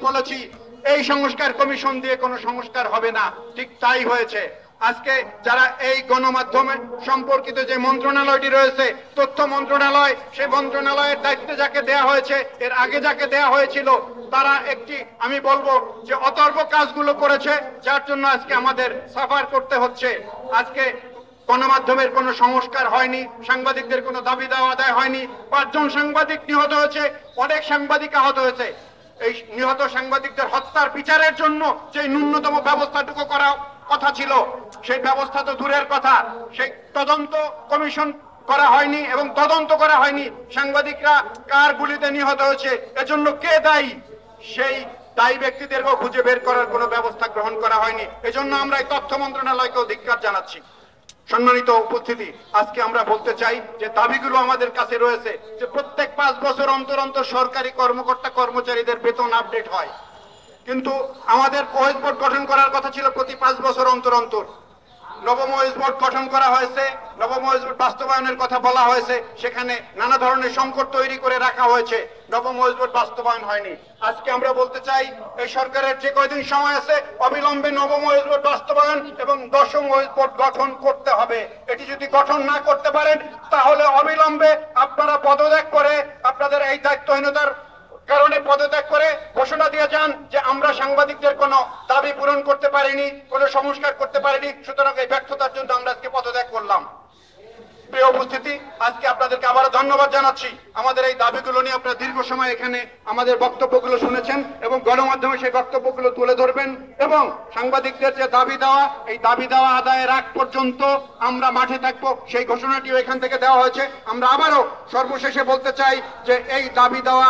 বলেছি এই সংস্কার কমিশন দিয়ে কোনো সংস্কার হবে না, ঠিক তাই হয়েছে। আজকে যারা এই গণমাধ্যমে সম্পর্কিত যে মন্ত্রণালয়টি রয়েছে, তথ্য মন্ত্রণালয়, সেই মন্ত্রণালয়ের দায়িত্বে যাকে দেয়া হয়েছে, এর আগে যাকে দেয়া হয়েছিল, তারা একটি আমি বলবো যে অতর্ক কাজগুলো করেছে, যার জন্য আজকে আমাদের সাফার করতে হচ্ছে। আজকে গণমাধ্যমের কোনো সংস্কার হয়নি, সাংবাদিকদের কোনো দাবি দেওয়া আদায় হয়নি। 5 জন সাংবাদিক নিহত হয়েছে, অনেক সাংবাদিক আহত হয়েছে। এই নিহত সাংবাদিকদের হত্যার বিচারের জন্য যে ন্যূনতম ব্যবস্থাটুকু করা কথা ছিল, সেই ব্যবস্থা তো দূরের কথা, সেই তদন্ত কমিশন করা হয়নি এবং তদন্ত করা হয়নি। সাংবাদিকরা কার গুলিতে নিহত হয়েছে, এজন্য কে দায়ী, সেই দায়ী ব্যক্তিদেরকেও খুঁজে বের করার কোনো ব্যবস্থা গ্রহণ করা হয়নি। এজন্য আমরা এই তথ্য মন্ত্রণালয়কেও ধিক্কার জানাচ্ছি। সম্মানিত উপস্থিতি, আজকে আমরা বলতে চাই যে দাবিগুলো আমাদের কাছে রয়েছে, যে প্রত্যেক 5 বছর অন্তর অন্তর সরকারি কর্মকর্তা কর্মচারীদের বেতন আপডেট হয়, কিন্তু আমাদের ওয়েজ বোর্ড গঠন করার কথা ছিল প্রতি 5 বছর অন্তর অন্তর। নবম ওয়েজ বোর্ড গঠন করা হয়েছে, নবম ওয়েজ বোর্ড বাস্তবায়নের কথা বলা হয়েছে, সেখানে নানা ধরনের সংকট তৈরি করে রাখা হয়েছে, নবম ওয়েজ বোর্ড বাস্তবায়ন হয়নি। আজকে আমরা বলতে চাই এই সরকারের যে কয়দিন সময় আছে, অবিলম্বে নবম ওয়েজ বোর্ড বাস্তবায়ন এবং 10ম ওয়েজ বোর্ড গঠন করতে হবে। এটি যদি গঠন না করতে পারেন, তাহলে অবিলম্বে আপনারা পদত্যাগ করে, আপনাদের এই দায়িত্বহীনতার কারণে পদত্যাগ করে ঘোষণা দিয়ে যান যে আমরা সাংবাদিকদের কোনো দাবি পূরণ করতে পারিনি, কোনো সংস্কার করতে পারিনি, সুতরাং এই ব্যর্থতার জন্য আমরা আজকে পদত্যাগ করলাম। প্রিয় উপস্থিতি, আজকে আপনাদেরকে আবারও ধন্যবাদ জানাচ্ছি। আমাদের এই দাবিগুলো নিয়ে আপনারা দীর্ঘ সময় এখানে আমাদের বক্তব্যগুলো শুনেছেন এবং গণমাধ্যমে সেই বক্তব্যগুলো তুলে ধরবেন, এবং সাংবাদিকদের যে দাবি দেওয়া, এই দাবি দেওয়া আদায়ের আগ পর্যন্ত আমরা মাঠে থাকবো, সেই ঘোষণাটিও এখান থেকে দেওয়া হয়েছে। আমরা আবারও সর্বশেষে বলতে চাই যে এই দাবি দেওয়া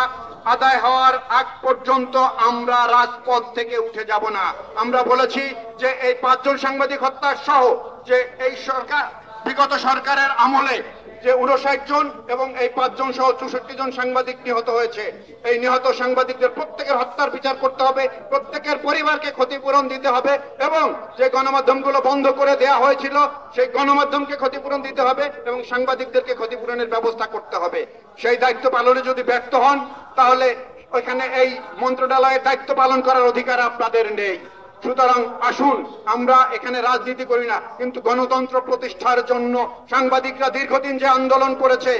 আদায় হওয়ার আগ পর্যন্ত আমরা রাজপথ থেকে উঠে যাব না। আমরা বলেছি যে এই 5 জন সাংবাদিক হত্যা সহ যে এই সরকার, বিগত সরকারের আমলে যে 59 জন এবং এই 5 জন সহ 64 জন সাংবাদিক নিহত হয়েছে, এই নিহত সাংবাদিকদের প্রত্যেকের হত্যার বিচার করতে হবে, প্রত্যেকের পরিবারকে ক্ষতিপূরণ দিতে হবে, এবং যে গণমাধ্যমগুলো বন্ধ করে দেয়া হয়েছিল সেই গণমাধ্যমকে ক্ষতিপূরণ দিতে হবে এবং সাংবাদিকদেরকে ক্ষতিপূরণের ব্যবস্থা করতে হবে। সেই দায়িত্ব পালনে যদি ব্যর্থ হন, তাহলে ওইখানে এই মন্ত্রণালয়ের দায়িত্ব পালন করার অধিকার আপনাদের নেই। সুতরাং আসুন, আমরা এখানে রাজনীতি করি না, কিন্তু গণতন্ত্র প্রতিষ্ঠার জন্য সাংবাদিকরা দীর্ঘদিন যে আন্দোলন করেছে,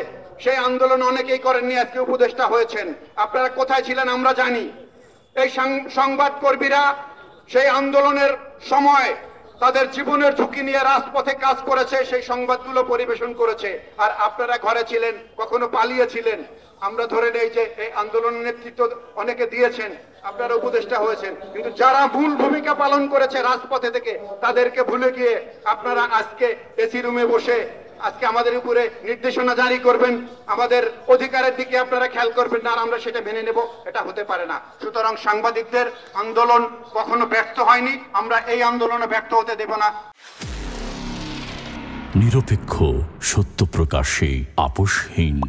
সেই আন্দোলন অনেকেই করেননি, আজকে উপদেষ্টা হয়েছেন। আপনারা কোথায় ছিলেন আমরা জানি। এই সংবাদ কর্মীরা সেই আন্দোলনের সময় তাদের জীবনের ঝুঁকি নিয়ে রাজপথে কাজ করেছে, সেই সংবাদগুলো পরিবেশন করেছে, আর আপনারা ঘরে ছিলেন, কখনো পালিয়েছিলেন। আমরা ধরে নেই যে এই আন্দোলনের নেতৃত্ব অনেকে দিয়েছেন, আপনারা উপদেষ্টা হয়েছেন, কিন্তু যারা মূল ভূমিকা পালন করেছে রাজপথে থেকে, তাদেরকে ভুলে গিয়ে আপনারা আজকে এসি রুমে বসে আজকে আমাদের উপরে নির্দেশনা জারি করবেন, আমাদের অধিকারের দিকে আপনারা খেয়াল করবেন না, আর আমরা সেটা মেনে নেব, এটা হতে পারে না। সুতরাং সাংবাদিকদের আন্দোলন কখনো ব্যর্থ হয়নি, আমরা এই আন্দোলনে ব্যর্থ হতে দেব না। নিরপেক্ষ, সত্য প্রকাশে আপোষহীন।